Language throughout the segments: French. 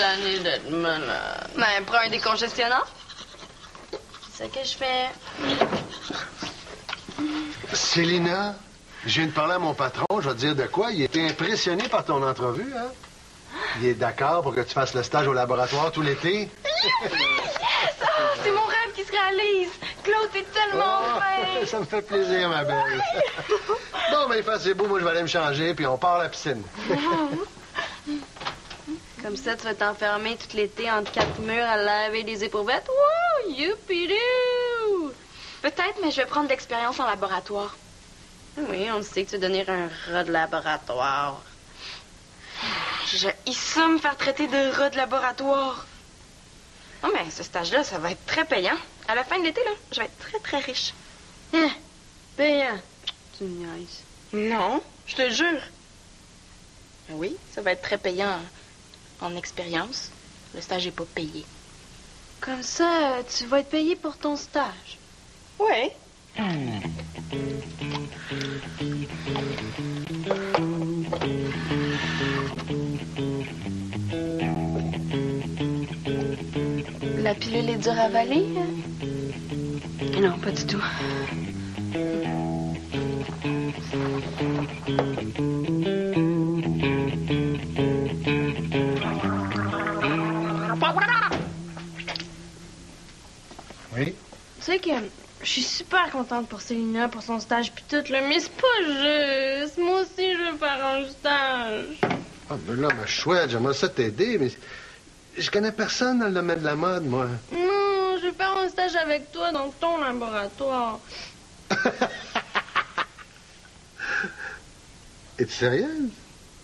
tannée d'être malade. Ben, prends un décongestionnant. C'est ce que je fais. Célina, je viens de parler à mon patron, je vais te dire de quoi. Il était impressionné par ton entrevue, hein? Il est d'accord pour que tu fasses le stage au laboratoire tout l'été? C'est mon rêve qui se réalise. Claude, t'es tellement fin. Ça me fait plaisir, ma belle. Bon, ben, il fait assez beau, moi, je vais aller me changer, puis on part à la piscine. Comme ça, tu vas t'enfermer tout l'été entre 4 murs à laver des éprouvettes. Wouh! Youpidou! Peut-être, mais je vais prendre de l'expérience en laboratoire. Oui, on sait que tu vas devenir un rat de laboratoire. Il ça me faire traiter de rat de laboratoire. Non, mais ce stage-là, ça va être très payant. À la fin de l'été, là, je vais être très, très riche. Hein? Payant. Tu me niaises. Non, je te jure. Oui, ça va être très payant en expérience. Le stage n'est pas payé. Comme ça, tu vas être payé pour ton stage. Oui. La pilule est dure à avaler? Non, pas du tout. Oui? Tu sais que je suis super contente pour Célina, pour son stage puis tout, là, mais c'est pas juste. Moi aussi, je veux faire un stage. Ah, ben là, ma chouette, j'aimerais ça t'aider, mais je connais personne dans le domaine de la mode, moi. Non, je veux faire un stage avec toi dans ton laboratoire. Es-tu sérieuse?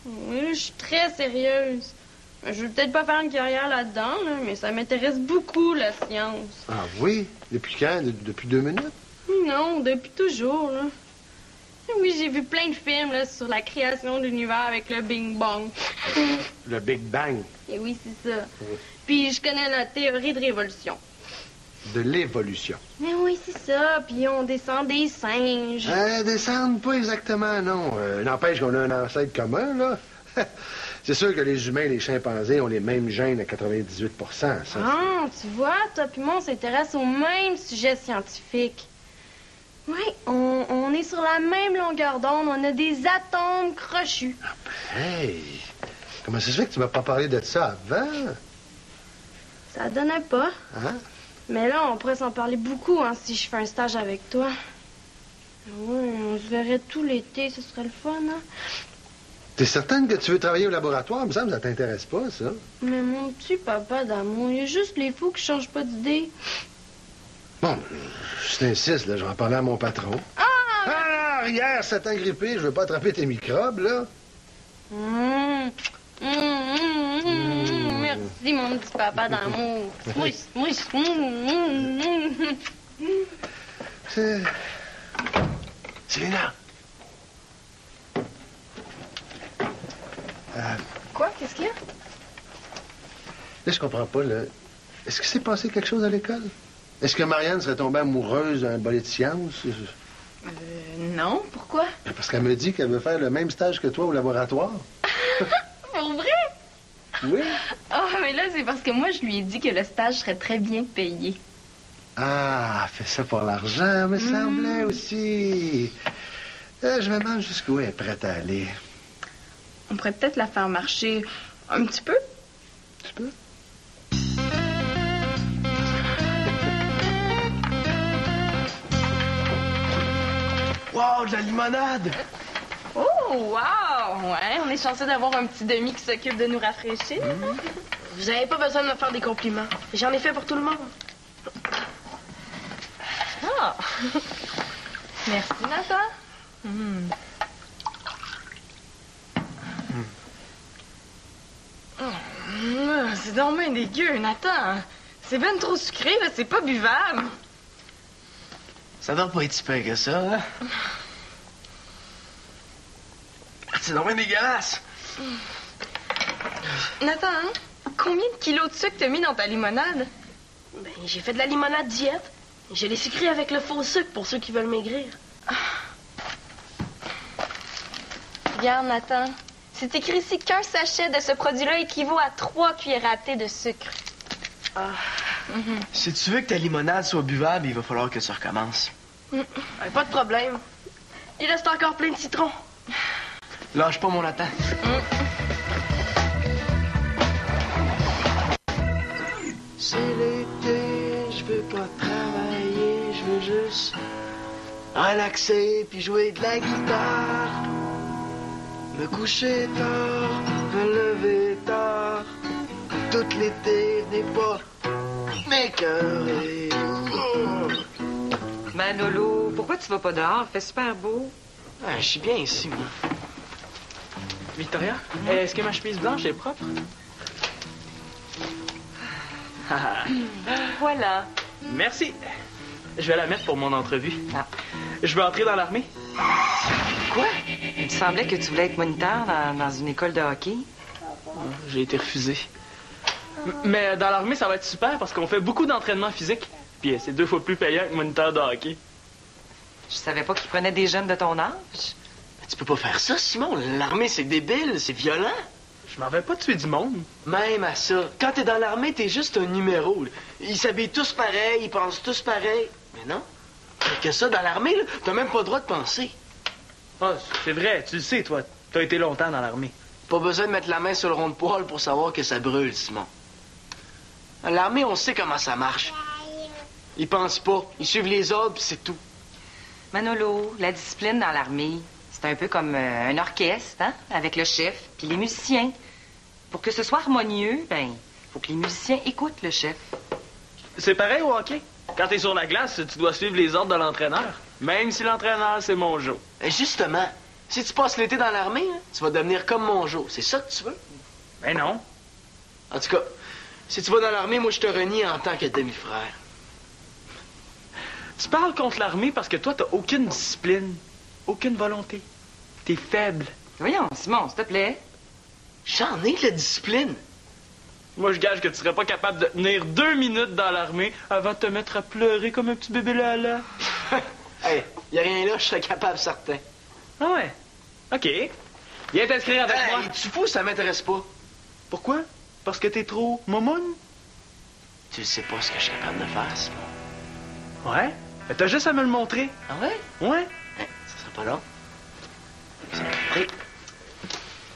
Oui, je suis très sérieuse. Je veux peut-être pas faire une carrière là-dedans, là, mais ça m'intéresse beaucoup, la science. Ah oui? Depuis quand? Depuis 2 minutes? Non, depuis toujours, là. Oui, j'ai vu plein de films là, sur la création de l'univers avec le Bing Bang. Le Big Bang. Et oui, c'est ça. Puis je connais la théorie de révolution. De l'évolution. Mais oui, c'est ça. Puis on descend des singes. Descendre, pas exactement, non. N'empêche qu'on a un ancêtre commun, là. C'est sûr que les humains et les chimpanzés ont les mêmes gènes à 98 ça. Ah, tu vois, toi puis moi, on s'intéresse au même sujet scientifique. Oui, on est sur la même longueur d'onde. On a des atomes crochus. Ah, ben, hey! Comment ça se fait que tu m'as pas parlé de ça avant? Ça donnait pas. Hein? Mais là, on pourrait s'en parler beaucoup hein, si je fais un stage avec toi. Oui, on se verrait tout l'été. Ce serait le fun, hein? T'es certaine que tu veux travailler au laboratoire? Il me semble que ça t'intéresse pas, ça. Mais mon petit papa d'amour, il y a juste les fous qui changent pas d'idée. Bon, je t'insiste, là, je vais en parler à mon patron. Ah, hier, ça t'a grippé, je veux pas attraper tes microbes, là. Merci, mon petit papa d'amour. Célina. Quoi? Qu'est-ce qu'il y a? Là, je comprends pas, là. Est-ce qu'il s'est passé quelque chose à l'école? Est-ce que Marianne serait tombée amoureuse d'un bolé de sciences? Non. Pourquoi? Parce qu'elle me dit qu'elle veut faire le même stage que toi au laboratoire. Pour vrai? Oui. Ah, mais là, c'est parce que moi, je lui ai dit que le stage serait très bien payé. Ah, elle fait ça pour l'argent, me semblait aussi. Je me demande jusqu'où elle est prête à aller. On pourrait peut-être la faire marcher un petit peu. Tu peux? Wow, de la limonade! Oh, wow! Ouais, on est chanceux d'avoir un petit demi qui s'occupe de nous rafraîchir. Vous n'avez pas besoin de me faire des compliments. J'en ai fait pour tout le monde. Ah! Merci, Nathan. C'est donc bien dégueu, Nathan. C'est ben trop sucré, là, c'est pas buvable. Ça doit pas être si pire que ça, hein? C'est donc bien dégueulasse. Nathan, combien de kilos de sucre t'as mis dans ta limonade? Ben, j'ai fait de la limonade diète. Je l'ai sucrée avec le faux sucre pour ceux qui veulent maigrir. Regarde, Nathan, C'est écrit ici qu'un sachet de ce produit-là équivaut à 3 cuillères à thé de sucre. Ah. Si tu veux que ta limonade soit buvable, il va falloir que tu recommences. Pas de problème. Il reste encore plein de citrons. Lâche pas mon latin. C'est l'été, je veux pas travailler, je veux juste relaxer puis jouer de la guitare. Me coucher tard, me lever tard. Tout l'été n'est pas m'écœurer. Manolo, pourquoi tu vas pas dehors? Il fait super beau. Ah, je suis bien ici, moi. Victoria, est-ce que ma chemise blanche est propre? Voilà. Merci. Je vais la mettre pour mon entrevue. Ah. Je veux entrer dans l'armée. Quoi? Il me semblait que tu voulais être moniteur dans une école de hockey. J'ai été refusé. Mais dans l'armée, ça va être super parce qu'on fait beaucoup d'entraînement physique. Puis c'est 2 fois plus payant que moniteur de hockey. Je savais pas qu'ils prenaient des jeunes de ton âge. Tu peux pas faire ça, Simon. L'armée, c'est débile, c'est violent. Je m'en vais pas tuer du monde. Même à ça. Quand t'es dans l'armée, t'es juste un numéro. Là. Ils s'habillent tous pareil, ils pensent tous pareil. Mais non. Que ça, dans l'armée, là, t'as même pas le droit de penser. Ah, c'est vrai, tu le sais, toi. T'as été longtemps dans l'armée. Pas besoin de mettre la main sur le rond de poêle pour savoir que ça brûle, Simon. À l'armée, on sait comment ça marche. Ils pensent pas. Ils suivent les ordres, puis c'est tout. Manolo, la discipline dans l'armée, c'est un peu comme un orchestre, hein? Avec le chef puis les musiciens. Pour que ce soit harmonieux, faut que les musiciens écoutent le chef. C'est pareil au hockey. Quand t'es sur la glace, tu dois suivre les ordres de l'entraîneur. Même si l'entraîneur, c'est mon Joe. Et justement, si tu passes l'été dans l'armée, hein, tu vas devenir comme mon Joe. C'est ça que tu veux? Ben non. En tout cas, si tu vas dans l'armée, moi, je te renie en tant que demi-frère. Tu parles contre l'armée parce que toi, t'as aucune discipline, aucune volonté. T'es faible. Voyons, Simon, s'il te plaît. J'en ai de la discipline. Moi, je gage que tu serais pas capable de tenir 2 minutes dans l'armée avant de te mettre à pleurer comme un petit bébé là. Hey, y a rien là, je serais capable, certain. Ah ouais? OK. Viens t'inscrire avec moi. Tu fous, ça m'intéresse pas. Pourquoi? Parce que t'es trop momoune? Tu sais pas ce que je suis capable de faire, Simon. Ouais? Mais t'as juste à me le montrer. Ah ouais? Ouais? Ça sera pas long.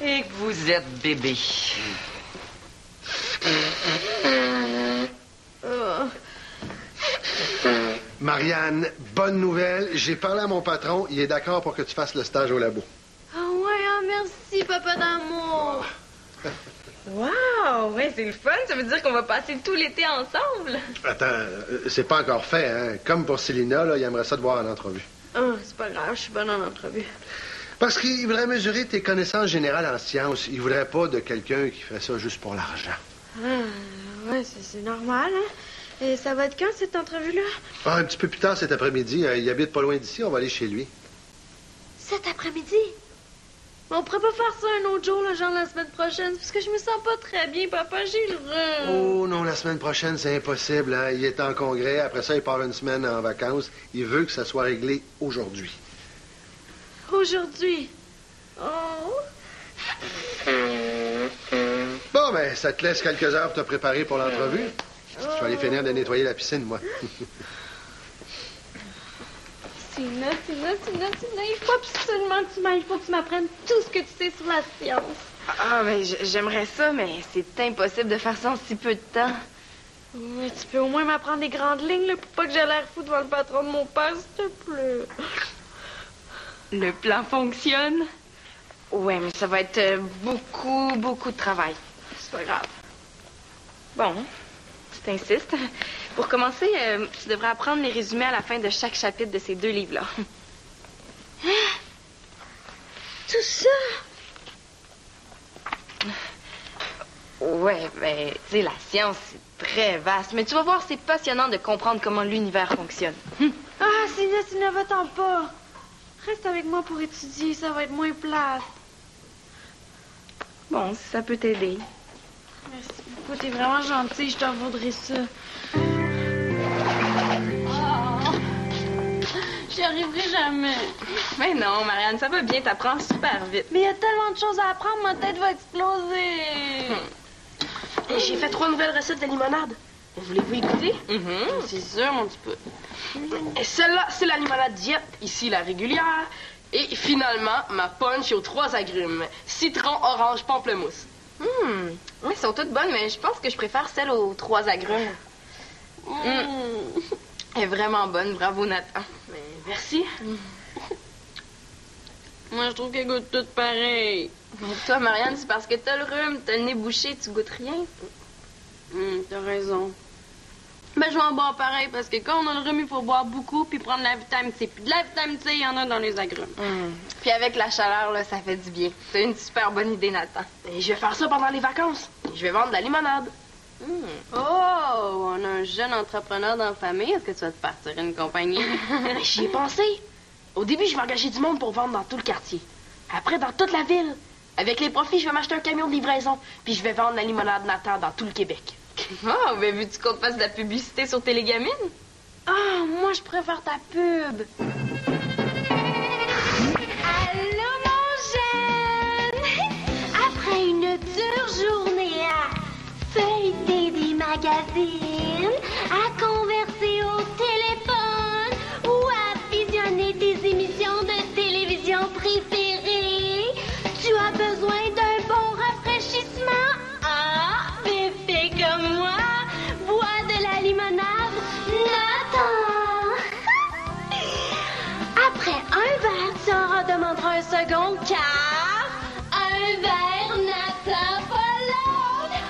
Et que vous êtes bébé. Marianne, bonne nouvelle. J'ai parlé à mon patron. Il est d'accord pour que tu fasses le stage au labo. Ah ouais, merci, papa d'amour. Wow, ouais, c'est le fun. Ça veut dire qu'on va passer tout l'été ensemble. Attends, c'est pas encore fait, hein? Comme pour Célina, là, il aimerait ça te voir en entrevue. C'est pas grave, je suis bonne en entrevue. Parce qu'il voudrait mesurer tes connaissances générales en sciences. Il voudrait pas de quelqu'un qui fait ça juste pour l'argent. Ouais, c'est normal, hein? Et ça va être quand, cette entrevue-là? Ah, un petit peu plus tard cet après-midi. Il habite pas loin d'ici, on va aller chez lui. Cet après-midi? On pourrait pas faire ça un autre jour, là, genre la semaine prochaine, parce que je me sens pas très bien, papa, j'ai le rhume. Oh non, la semaine prochaine, c'est impossible, hein? Il est en congrès, après ça, il part une semaine en vacances. Il veut que ça soit réglé aujourd'hui. Aujourd'hui? Oh! Bon, ben, ça te laisse quelques heures pour te préparer pour l'entrevue. Je vais aller finir de nettoyer la piscine, moi. Tina, il faut absolument que tu m'ailles. Il faut que tu m'apprennes tout ce que tu sais sur la science. Ah, mais j'aimerais ça, mais c'est impossible de faire ça en si peu de temps. Ouais, tu peux au moins m'apprendre les grandes lignes, là, pour pas que j'ai l'air fou devant le patron de mon père, s'il te plaît. Le plan fonctionne? Ouais, mais ça va être beaucoup de travail. C'est pas grave. Bon, tu t'insistes. Pour commencer, tu devrais apprendre les résumés à la fin de chaque chapitre de ces 2 livres-là. Tout ça? Ouais, ben, tu sais, la science, c'est très vaste. Mais tu vas voir, c'est passionnant de comprendre comment l'univers fonctionne. Ah, Tina, va-t'en pas. Reste avec moi pour étudier, ça va être moins plate. Bon, si ça peut t'aider. Merci beaucoup, t'es vraiment gentil, je t'en vaudrais ça. J'y arriverai jamais. Mais non, Marianne, ça va bien, t'apprends super vite. Mais il y a tellement de choses à apprendre, ma tête va exploser. Et j'ai fait 3 nouvelles recettes de limonade. Voulez-vous écouter? C'est sûr, mon petit peu. Et celle-là, c'est la limonade diète. Ici, la régulière. Et finalement, ma punch aux 3 agrumes. Citron, orange, pamplemousse. Elles sont toutes bonnes, mais je pense que je préfère celle aux 3 agrumes. Elle est vraiment bonne, bravo Nathan. Mais merci. Moi, je trouve qu'elles goûtent toutes pareilles. Mais toi, Marianne, c'est parce que t'as le rhume, t'as le nez bouché, tu goûtes rien. T'as raison. Ben, je vais en boire pareil, parce que quand on a le rhume, il faut boire beaucoup, puis prendre la vitamine C. Puis de la vitamine C, il y en a dans les agrumes. Puis avec la chaleur, là, ça fait du bien. C'est une super bonne idée, Nathan. Et je vais faire ça pendant les vacances. Je vais vendre de la limonade. Oh, on a un jeune entrepreneur dans la famille. Est-ce que tu vas te partir une compagnie? Mais j'y ai pensé. Au début, je vais engager du monde pour vendre dans tout le quartier. Après, dans toute la ville. Avec les profits, je vais m'acheter un camion de livraison. Puis je vais vendre la limonade Nathan dans tout le Québec. Oh, ben veux-tu qu'on te fasse de la publicité sur Télégamine? Ah, moi, je préfère ta pub. Allô, mon jeune! Après une dure journée à feuilleter des magazines, à converser au téléphone ou à visionner tes émissions de télévision préférées, tu as besoin d'un bon rafraîchissement? Ah, bébé comme moi, bois de la limonade Nathan! Après un verre, tu en redemanderas un second, car un verre Nathan pas l'autre.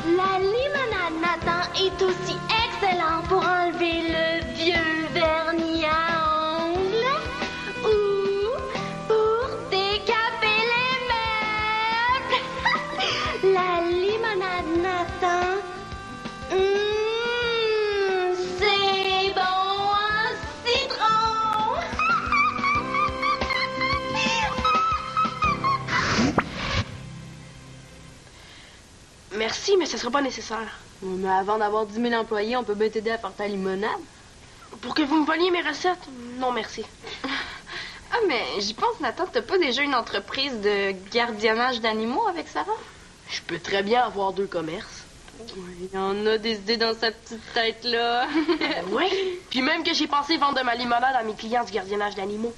La limonade Nathan est aussi excellente pour enlever le vieux vernis à ongles ou pour décaper les meubles. La limonade Nathan, c'est bon en citron. Merci, mais ce sera pas nécessaire. Mais avant d'avoir 10 000 employés, on peut bien t'aider à faire ta limonade. Pour que vous me voliez mes recettes? Non, merci. Ah, mais j'y pense, Nathan, t'as pas déjà une entreprise de gardiennage d'animaux avec Sarah? Je peux très bien avoir 2 commerces. Il y en a des idées dans sa petite tête-là. Oui. Puis même que j'ai pensé vendre de ma limonade à mes clients du gardiennage d'animaux.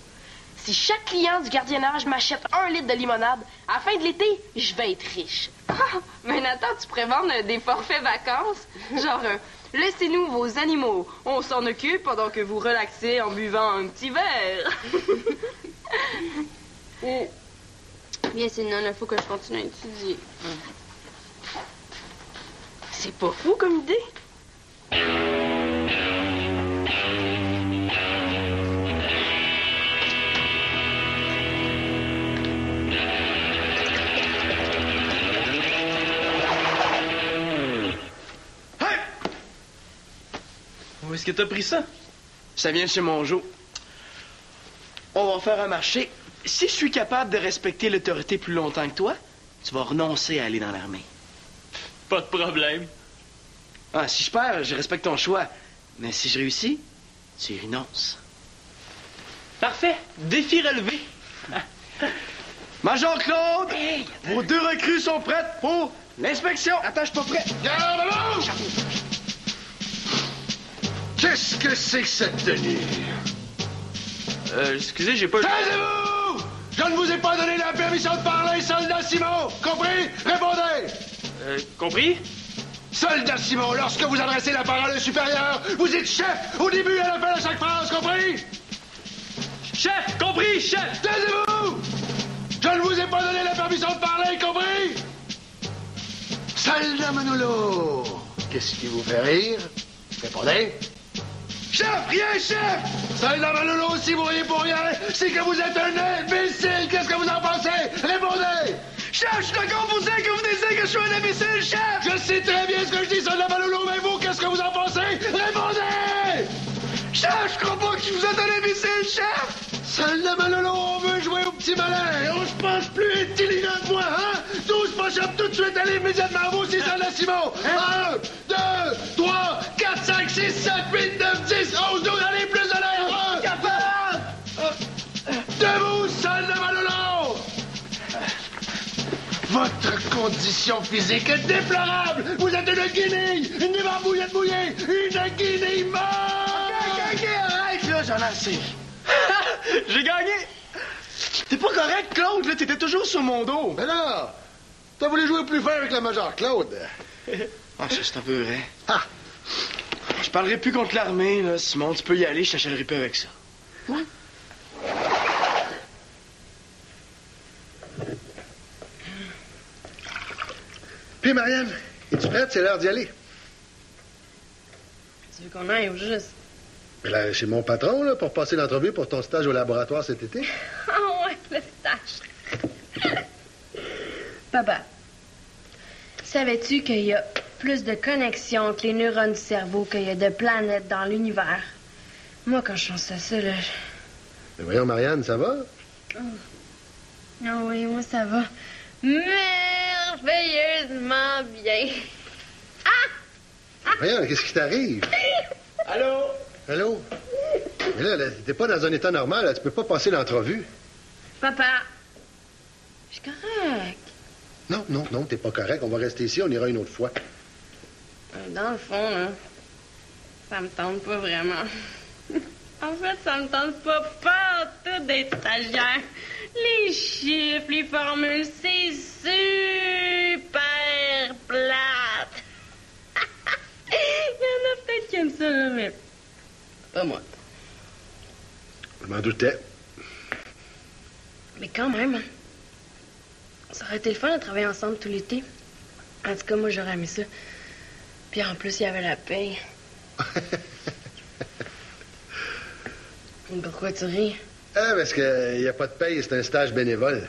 Si chaque client du gardiennage m'achète 1 litre de limonade, à la fin de l'été, je vais être riche. Ah, mais Nathan, tu pourrais vendre des forfaits vacances? Genre, laissez-nous vos animaux. On s'en occupe pendant que vous relaxez en buvant un petit verre. Bien, c'est non, il faut que je continue à étudier. C'est pas fou comme idée. Où est-ce que t'as pris ça? Ça vient de chez mon Joe. On va faire un marché. Si je suis capable de respecter l'autorité plus longtemps que toi, tu vas renoncer à aller dans l'armée. Pas de problème. Ah, si je perds, je respecte ton choix. Mais si je réussis, tu y renonces. Parfait. Défi relevé. Major Claude, vos 2 recrues sont prêtes pour l'inspection. Attends, je suis pas prêt. Garde l'eau! Qu'est-ce que c'est que cette tenue? Excusez, j'ai pas... Taisez-vous! Je ne vous ai pas donné la permission de parler, soldat Simon! Compris? Répondez! Compris? Soldat Simon, lorsque vous adressez la parole au supérieur, vous êtes chef au début et à la fin de chaque phrase, compris? Chef! Compris, chef! Taisez-vous! Je ne vous ai pas donné la permission de parler, compris? Soldat Manolo, qu'est-ce qui vous fait rire? Répondez. Chef, rien, chef! Soldat Manolo, si vous riez pour rien, c'est que vous êtes un imbécile! Qu'est-ce que vous en pensez? Répondez! Chef, je suis d'accord pour dire que vous disiez que je suis un imbécile, chef! Je sais très bien ce que je dis, soldat Manolo, mais vous, qu'est-ce que vous en pensez? Répondez! Chef, je crois pas que vous êtes un imbécile, chef! Soldat Manolo, on veut jouer au petit malin, et on se pense plus intelligent que moi, hein? 12 prochaines shop tout de suite, allez, immédiatement, vous aussi, ça là, Simon! 1, 2, 3, 4, 5, 6, 7, 8, 9, 10, 11, 12, allez, plus de l'air! Capable! Debout, salle de Manolo! Votre condition physique est déplorable! Vous êtes une guinée! Une débarbouillette mouillée! Une guinée morte! OK, arrête, là, j'en ai assez. J'ai gagné! T'es pas correct, Claude, là, t'étais toujours sur mon dos. Mais là, t'as voulu jouer plus fin avec le Major Claude. Ah, ça, c'est un peu vrai. Ah! Je parlerai plus contre l'armée, là, Simon. Tu peux y aller, je t'achèterai plus avec ça. Ouais. Puis, Marianne, es-tu prête? C'est l'heure d'y aller. Tu veux qu'on aille au juste? Mais là, chez mon patron, là, pour passer l'entrevue pour ton stage au laboratoire cet été. Ah ouais, le stage. Papa, savais-tu qu'il y a plus de connexions que les neurones du cerveau qu'il y a de planètes dans l'univers? Moi, quand je pense à ça, là... Mais voyons, Marianne, ça va? Ah oui, moi, ça va merveilleusement bien. Voyons, qu'est-ce qui t'arrive? Allô? Allô? Mais là, t'es pas dans un état normal, là. Tu peux pas passer l'entrevue. Papa, je suis correct. Non, t'es pas correct. On va rester ici, on ira une autre fois. Dans le fond, là, ça me tente pas vraiment. En fait, ça me tente pas tout d'être stagiaire. Les chiffres, les formules, c'est super plate. Il y en a peut-être qui aiment ça, là, mais pas moi. Je m'en doutais. Mais quand même, ça aurait été le fun de travailler ensemble tout l'été. En tout cas, moi, j'aurais aimé ça. Puis en plus, il y avait la paye. Pourquoi tu ris? Ah, parce qu'il n'y a pas de paye, c'est un stage bénévole.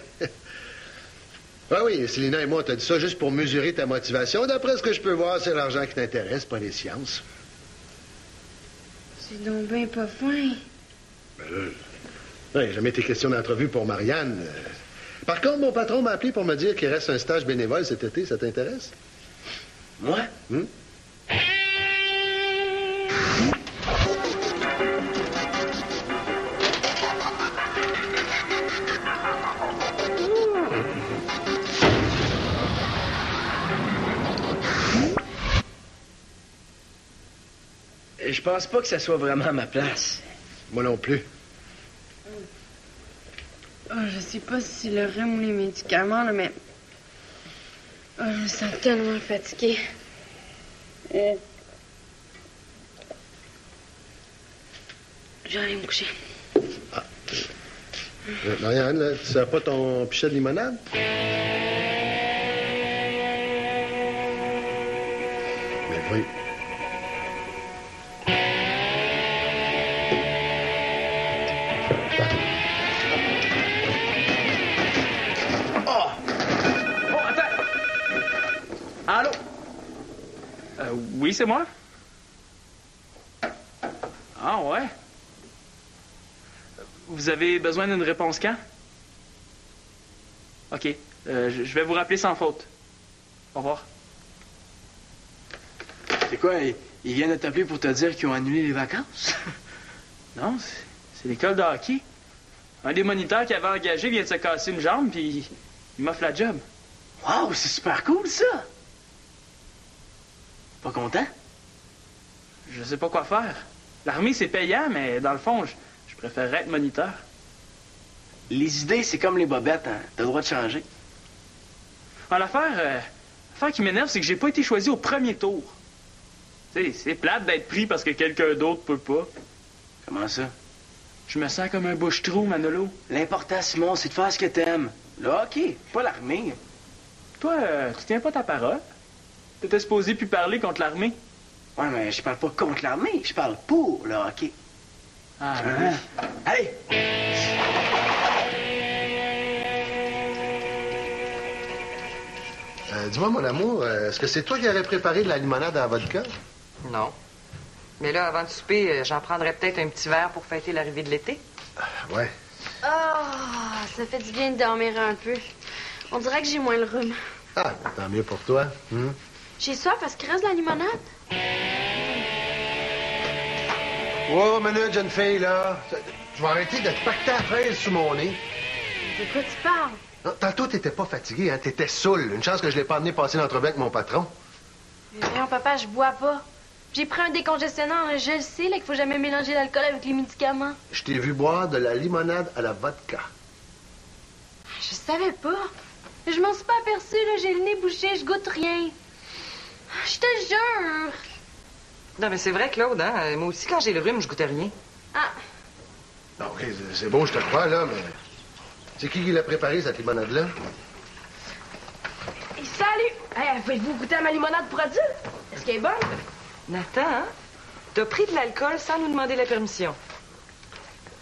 Oui, Célina et moi, on t'a dit ça juste pour mesurer ta motivation. D'après ce que je peux voir, c'est l'argent qui t'intéresse, pas les sciences. C'est donc bien pas fin. Ben là, il n'a jamais été question d'entrevue pour Marianne. Par contre, mon patron m'a appelé pour me dire qu'il reste un stage bénévole cet été. Ça t'intéresse? Moi? Je pense pas que ça soit vraiment à ma place. Moi non plus. Oh, je sais pas si c'est le rhume ou les médicaments, là, mais... Oh, je me sens tellement fatiguée. Je vais aller me coucher. Marianne, là, tu sers pas ton pichet de limonade? Mais oui. Allô? Oui, c'est moi? Ah, ouais? Vous avez besoin d'une réponse quand? OK. Je vais vous rappeler sans faute. Au revoir. C'est quoi, ils viennent de t'appeler pour te dire qu'ils ont annulé les vacances? Non, c'est l'école de hockey. Un des moniteurs qui avait engagé vient de se casser une jambe, puis il m'offre la job. Wow, c'est super cool, ça! Pas content? Je sais pas quoi faire. L'armée, c'est payant, mais dans le fond, je préférerais être moniteur. Les idées, c'est comme les bobettes, hein? T'as le droit de changer. Ah, l'affaire qui m'énerve, c'est que j'ai pas été choisi au premier tour. Tu sais, c'est plate d'être pris parce que quelqu'un d'autre peut pas. Comment ça? Je me sens comme un bouche-trou, Manolo. L'important, Simon, c'est de faire ce que t'aimes. Le hockey, pas l'armée. Toi, tu tiens pas ta parole? T'étais supposé plus parler contre l'armée. Ouais, mais je parle pas contre l'armée, je parle pour le hockey. Ah, oui. Allez! Dis-moi, mon amour, est-ce que c'est toi qui aurais préparé de la limonade à vodka? Non. Mais là, avant de souper, j'en prendrais peut-être un petit verre pour fêter l'arrivée de l'été. Ouais. Ah, ça fait du bien de dormir un peu. On dirait que j'ai moins le rhume. Ah, tant mieux pour toi. J'ai soif, parce qu'il reste de la limonade. Oh, minute, jeune fille, là. Tu vas arrêter de te pacter à fraise sous mon nez. De quoi tu parles? Non, tantôt, t'étais pas fatigué, hein? T'étais saoul. Une chance que je l'ai pas amené passer l'entrevue avec mon patron. Mais non, papa, je bois pas. J'ai pris un décongestionnant, je le sais, là, qu'il faut jamais mélanger l'alcool avec les médicaments. Je t'ai vu boire de la limonade à la vodka. Je savais pas. Je m'en suis pas aperçue, là, j'ai le nez bouché, je goûte rien. Je te jure. Non, mais c'est vrai, Claude, hein? Moi aussi, quand j'ai le rhume, je goûtais rien. Ah, Non, OK, c'est beau, je te crois, là, mais... C'est qui l'a préparé, cette limonade-là? et salut! Hey, pouvez-vous goûter à ma limonade pour adulte? Est-ce qu'elle est bonne? Nathan, hein? T'as pris de l'alcool sans nous demander la permission.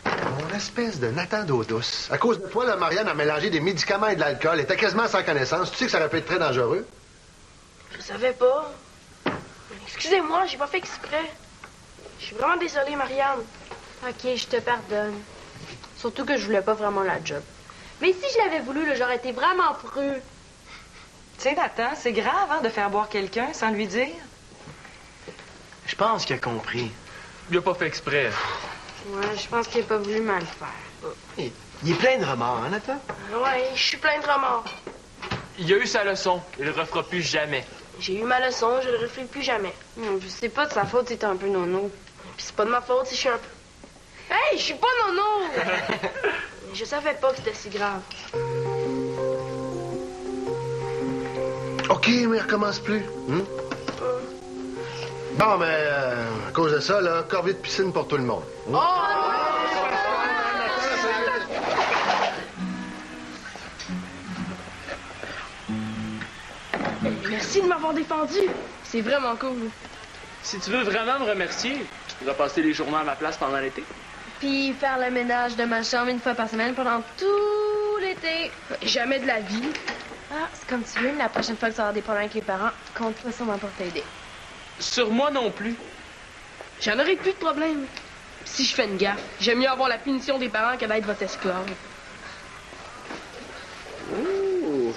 Mon espèce de Nathan d'eau douce. À cause de toi, là, Marianne a mélangé des médicaments et de l'alcool. Elle était quasiment sans connaissance. Tu sais que ça aurait pu être très dangereux? Je savais pas. Excusez-moi, j'ai pas fait exprès. Je suis vraiment désolée, Marianne. OK, je te pardonne. Surtout que je voulais pas vraiment la job. Mais si je l'avais voulu, là, j'aurais été vraiment preux. Tu sais, Nathan, c'est grave, hein, de faire boire quelqu'un sans lui dire. Je pense qu'il a compris. Il a pas fait exprès. Ouais, je pense qu'il a pas voulu mal faire. Il est plein de remords, hein, Nathan? Ouais, je suis plein de remords. Il a eu sa leçon. Il le refera plus jamais. J'ai eu ma leçon, je le referai plus jamais. C'est pas de sa faute, c'est un peu nono. Puis c'est pas de ma faute si je suis un peu... Hey, je suis pas nono! Je savais pas que c'était si grave. OK, mais recommence plus. Bon, mais à cause de ça, là, corvée de piscine pour tout le monde. Merci de m'avoir défendu. C'est vraiment cool. Si tu veux vraiment me remercier, tu pourras passer les journées à ma place pendant l'été. Puis faire le ménage de ma chambre une fois par semaine pendant tout l'été. Jamais de la vie. Ah, c'est comme tu veux, mais la prochaine fois que tu auras des problèmes avec les parents, compte-toi sûrement pour t'aider. Sur moi non plus. J'en aurai plus de problème. Si je fais une gaffe, j'aime mieux avoir la punition des parents que d'être votre esclave. Ouh!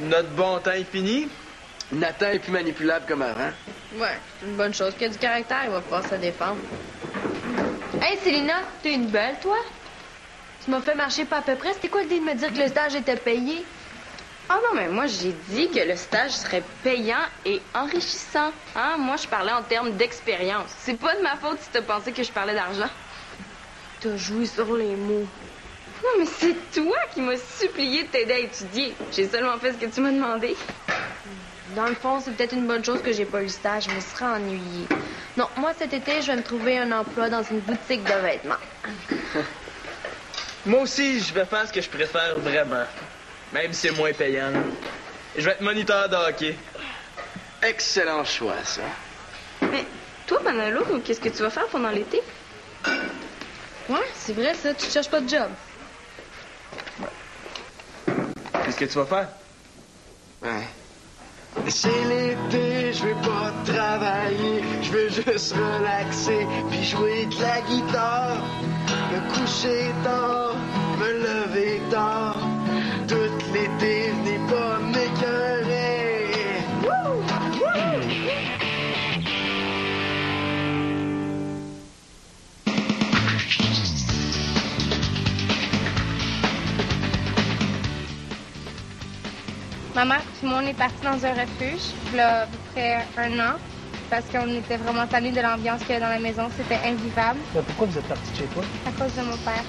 Notre bon temps est fini. Nathan est plus manipulable comme avant. Ouais, c'est une bonne chose. Qu'il a du caractère, il va pouvoir se défendre. Hey, Célina, t'es une belle, toi? Tu m'as fait marcher pas à peu près. C'était quoi l'idée de me dire que le stage était payé? Oh non, mais moi, j'ai dit que le stage serait payant et enrichissant. Hein? Moi, je parlais en termes d'expérience. C'est pas de ma faute si t'as pensé que je parlais d'argent. T'as joué sur les mots. Non, mais c'est toi qui m'as supplié de t'aider à étudier. J'ai seulement fait ce que tu m'as demandé. Dans le fond, c'est peut-être une bonne chose que j'ai pas eu le stage. Je me serais ennuyée. Non, moi, cet été, je vais me trouver un emploi dans une boutique de vêtements. Moi aussi, je vais faire ce que je préfère vraiment. Même si c'est moins payant. Je vais être moniteur de hockey. Excellent choix, ça. Mais toi, Manolo, qu'est-ce que tu vas faire pendant l'été? Ouais, c'est vrai, ça. Tu cherches pas de job. Qu'est-ce que tu vas faire? Ouais. C'est l'été, je veux pas travailler, je veux juste relaxer, puis jouer de la guitare, me coucher tard, me lever tard, tout l'été, venez pas m'écœurer. Wouh! Ma mère et moi, on est partis dans un refuge, il y a à peu près 1 an, parce qu'on était vraiment tannés de l'ambiance qu'il y avait dans la maison. C'était invivable. Mais pourquoi vous êtes partis de chez toi? À cause de mon père.